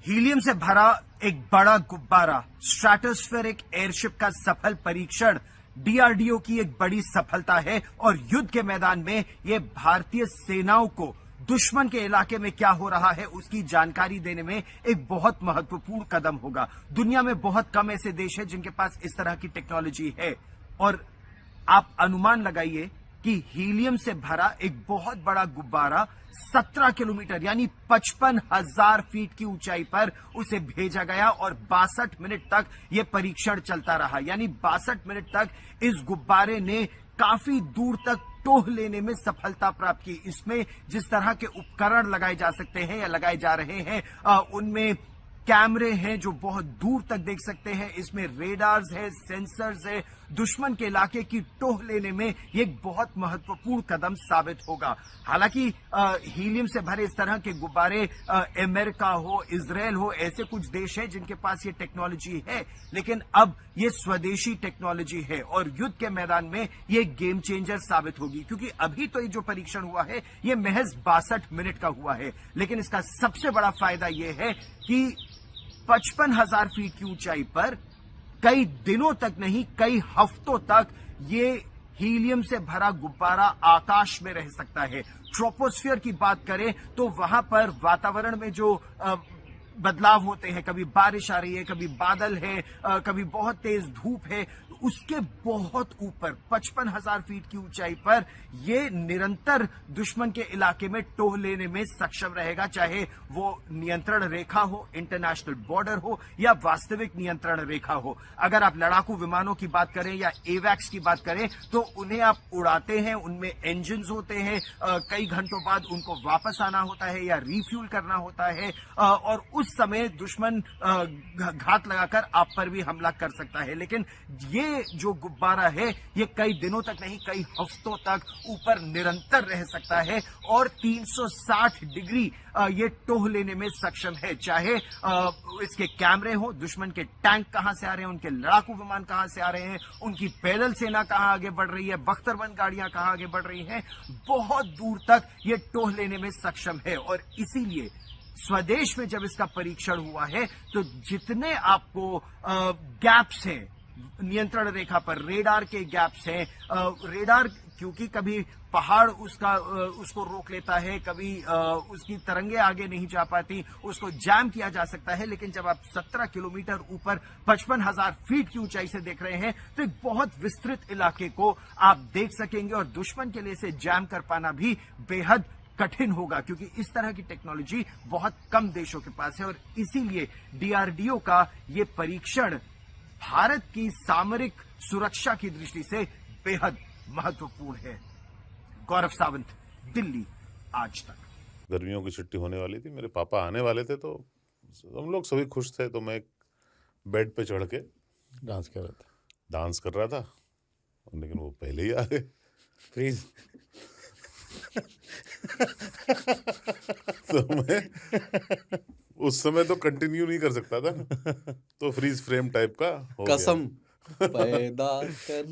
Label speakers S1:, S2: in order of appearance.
S1: Helium से भरा एक बड़ा गुब्बारा, स्ट्रैटोस्फेरिक एयरशिप का सफल परीक्षण डीआरडीओ की एक बड़ी सफलता है और युद्ध के मैदान में यह भारतीय सेनाओं को दुश्मन के इलाके में क्या हो रहा है उसकी जानकारी देने में एक बहुत महत्वपूर्ण कदम होगा। दुनिया में बहुत कम ऐसे देश हैं जिनके पास इस तरह की टेक्नोलॉजी है और आप अनुमान लगाइए कि हीलियम से भरा एक बहुत बड़ा गुब्बारा 17 किलोमीटर यानी 55,000 फीट की ऊंचाई पर उसे भेजा गया और 62 मिनट तक यह परीक्षण चलता रहा। यानी 62 मिनट तक इस गुब्बारे ने काफी दूर तक टोह लेने में सफलता प्राप्त की। इसमें जिस तरह के उपकरण लगाए जा सकते हैं या लगाए जा रहे हैं उनमें कैमरे हैं जो बहुत दूर तक देख सकते हैं, इसमें रेडार्स है, सेंसर्स है। दुश्मन के इलाके की टोह लेने में यह एक बहुत महत्वपूर्ण कदम साबित होगा। हालांकि हीलियम से भरे इस तरह के गुब्बारे अमेरिका हो, इजराइल हो, ऐसे कुछ देश हैं जिनके पास ये टेक्नोलॉजी है, लेकिन अब ये स्वदेशी टेक्नोलॉजी है और युद्ध के मैदान में ये गेम चेंजर साबित होगी। क्योंकि अभी तो ये जो परीक्षण हुआ है ये महज 62 मिनट का हुआ है, लेकिन इसका सबसे बड़ा फायदा यह है कि 55,000 फीट की ऊंचाई पर कई दिनों तक नहीं, कई हफ्तों तक ये हीलियम से भरा गुब्बारा आकाश में रह सकता है। ट्रोपोस्फियर की बात करें तो वहां पर वातावरण में जो बदलाव होते हैं, कभी बारिश आ रही है, कभी बादल है, कभी बहुत तेज धूप है, उसके बहुत ऊपर 55,000 फीट की ऊंचाई पर यह निरंतर दुश्मन के इलाके में टोह लेने में सक्षम रहेगा, चाहे वो नियंत्रण रेखा हो, इंटरनेशनल बॉर्डर हो या वास्तविक नियंत्रण रेखा हो। अगर आप लड़ाकू विमानों की बात करें या एवैक्स की बात करें तो उन्हें आप उड़ाते हैं, उनमें इंजन होते हैं, कई घंटों बाद उनको वापस आना होता है या रिफ्यूल करना होता है और उस समय दुश्मन घात लगाकर आप पर भी हमला कर सकता है। लेकिन ये जो गुब्बारा है ये कई दिनों तक नहीं, कई हफ्तों तक ऊपर निरंतर रह सकता है और 360 डिग्री ये टोह लेने में सक्षम है। चाहे इसके कैमरे हो, दुश्मन के टैंक कहां से आ रहे हैं, उनके लड़ाकू विमान कहां से आ रहे हैं, उनकी पैदल सेना कहां आगे बढ़ रही है, बख्तरबंद गाड़ियां कहां आगे बढ़ रही हैं, बहुत दूर तक ये टोह लेने में सक्षम है। और इसीलिए स्वदेश में जब इसका परीक्षण हुआ है तो जितने आपको गैप्स हैं नियंत्रण रेखा पर, रेडार के गैप्स हैं, रेडार क्योंकि कभी पहाड़ उसको रोक लेता है, कभी उसकी तरंगे आगे नहीं जा पाती, उसको जैम किया जा सकता है। लेकिन जब आप 17 किलोमीटर ऊपर 55,000 फीट की ऊंचाई से देख रहे हैं तो एक बहुत विस्तृत इलाके को आप देख सकेंगे और दुश्मन के लिए इसे जैम कर पाना भी बेहद कठिन होगा, क्योंकि इस तरह की टेक्नोलॉजी बहुत कम देशों के पास है। और इसीलिए डीआरडीओ का ये परीक्षण भारत की सामरिक सुरक्षा की दृष्टि से बेहद महत्वपूर्ण है। गौरव सावंत, दिल्ली, आज तक।
S2: गर्मियों की छुट्टी होने वाली थी, मेरे पापा आने वाले थे तो हम लोग सभी खुश थे। तो मैं एक बेड पे चढ़ के डांस कर रहा था, लेकिन वो पहले ही आ गए।
S3: फ्रीज।
S2: तो मैं उस समय तो कंटिन्यू नहीं कर सकता था ना, तो फ्रीज फ्रेम टाइप का हो
S3: कसम पैदा कर